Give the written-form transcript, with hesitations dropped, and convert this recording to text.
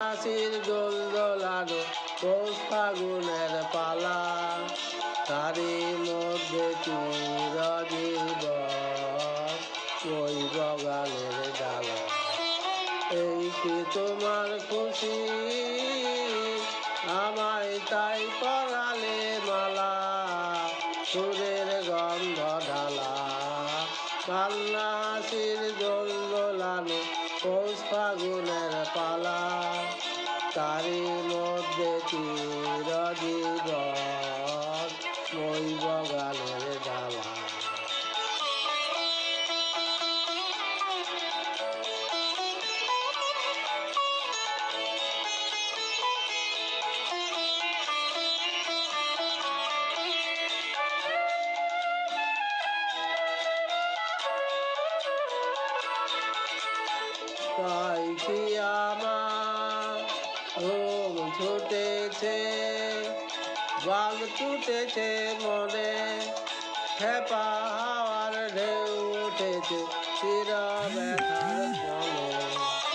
হাসির দোল দোলানো পৌষ ফাগুনের পালা, তারই মধ্যে চিরজীবন ওই বগানের ডালা। এই কি তোমার খুশি, আমায় তাই পরালে মালা, সুরের গন্ধ ঢালা। কান্না হাসির দোল দোলানো পৌষ ফাগুনের পালা, তারই মধ্যে চিরজীবন ওই বগানের ডালা। তাই কি আমার ঘুম ছুটেছে, বাল টুটেছে মনে, খেপা হাওয়ার ঢেউ উঠেছে চির ব্যথার মনে।